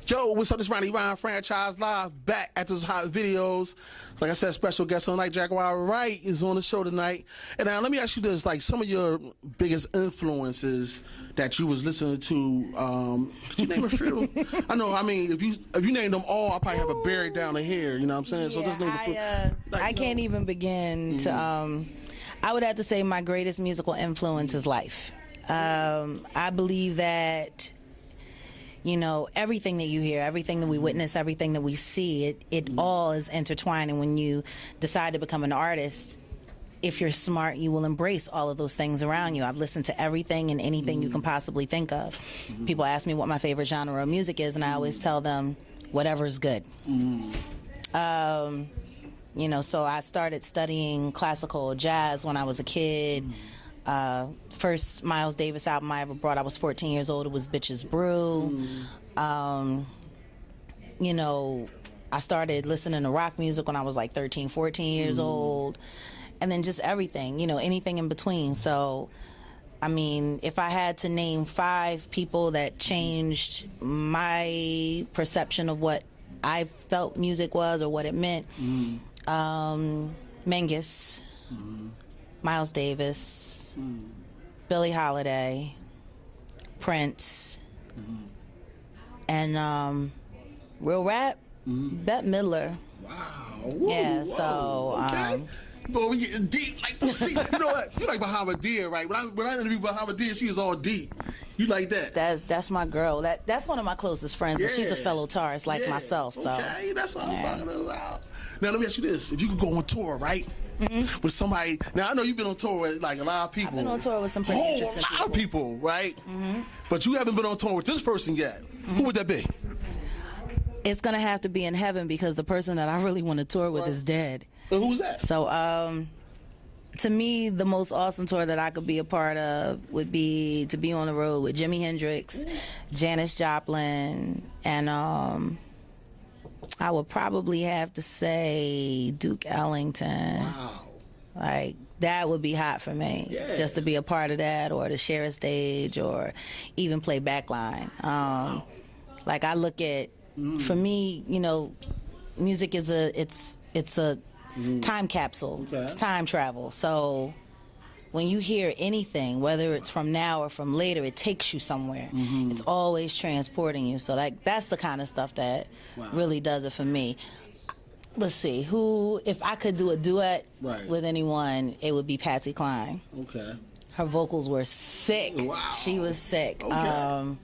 Yo, what's up? This is Ronnie Franchise Live, back at those hot videos. Like I said, special guest on night, Jaquar Wright is on the show tonight. And now let me ask you this, like some of your biggest influences that you was listening to, could you name a few? I know, I mean, if you name them all, I'll probably have a buried down the hair, you know what I'm saying? So just name a few. I can't even begin to, I would have to say my greatest musical influence is life. I believe that, you know, everything that you hear, everything that we witness, everything that we see, it all is intertwined. And when you decide to become an artist, if you're smart, you will embrace all of those things around you. I've listened to everything and anything you can possibly think of. People ask me what my favorite genre of music is, and I always tell them, whatever's good. You know, so I started studying classical jazz when I was a kid. First Miles Davis album I ever bought, I was 14 years old. It was Bitches Brew. You know, I started listening to rock music when I was like 13, 14 years old. And then just everything, you know, anything in between. So, I mean, if I had to name 5 people that changed my perception of what I felt music was or what it meant, Mingus, Miles Davis, Billie Holiday, Prince, and real rap, Bette Midler. Wow. Whoa, yeah, whoa. So okay. Boy, we getting deep like this. See, you know what? You like Bahama Deer, right? When I interviewed Bahama Deer, she was all deep. You like that? That's my girl. That's one of my closest friends, and she's a fellow Taurus like myself. So okay, that's what I'm talking about. Now let me ask you this: if you could go on tour, right, with somebody. Now I know you've been on tour with like a lot of people. I've been on tour with some pretty interesting people. A lot of people, right? But you haven't been on tour with this person yet. Who would that be? It's gonna have to be in heaven because the person that I really want to tour with is dead. And who's that? So, to me, the most awesome tour that I could be a part of would be to be on the road with Jimi Hendrix, Janis Joplin, and I would probably have to say Duke Ellington. Wow. Like, that would be hot for me, just to be a part of that, or to share a stage, or even play backline. Like, I look at, for me, you know, music is it's a time capsule. It's time travel. So when you hear anything, whether it's from now or from later, it takes you somewhere. It's always transporting you. So that's the kind of stuff that really does it for me. Let's see, if I could do a duet with anyone, it would be Patsy Cline. Okay. Her vocals were sick. Wow. She was sick. Okay.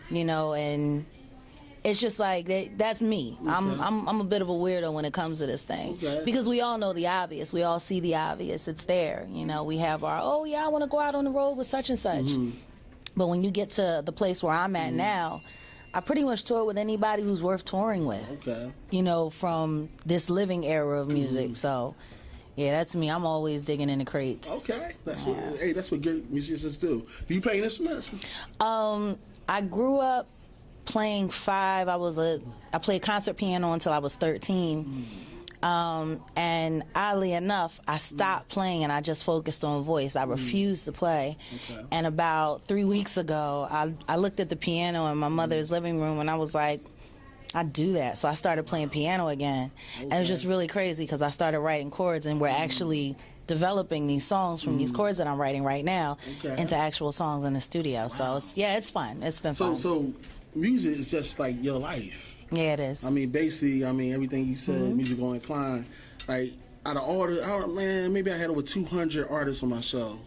You know, and it's just like that's me. Okay. I'm a bit of a weirdo when it comes to this thing, because we all know the obvious. We all see the obvious. It's there. You know, we have our I want to go out on the road with such and such. But when you get to the place where I'm at now, I pretty much tour with anybody who's worth touring with. Okay. You know, from this living era of music. So, yeah, that's me. I'm always digging in the crates. Okay. That's what great musicians do. Do you play instruments? I grew up playing 5. I played concert piano until I was 13. And oddly enough, I stopped playing and I just focused on voice. I refused to play. And about 3 weeks ago, I looked at the piano in my mother's living room and I was like, I do that. So I started playing piano again. And it was just really crazy because I started writing chords, and we're actually developing these songs from these chords that I'm writing right now into actual songs in the studio. So it's fun. It's been fun. So music is just like your life. Yeah, it is. I mean, basically, everything you said, music on incline. Like, out of all maybe I had over 200 artists on my show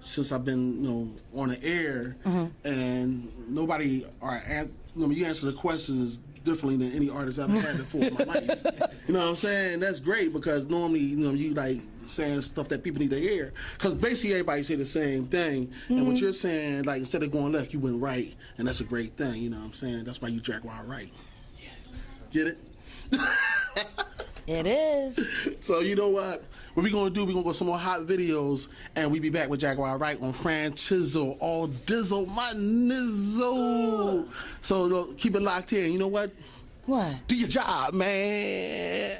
since I've been, on the air, and nobody you answer the questions differently than any artist I've had before in my life. You know what I'm saying? That's great, because normally, you like saying stuff that people need to hear. Because basically everybody say the same thing. And what you're saying, like, instead of going left, you went right. And that's a great thing, you know what I'm saying? That's why you Jaquar Wright. Yes. Get it? It is. So you know what we gonna do? We gonna go some more hot videos, and we be back with Jaquar Wright on Fran Chisel, all dizzle, my nizzle. So keep it locked in. You know what? What? Do your job, man.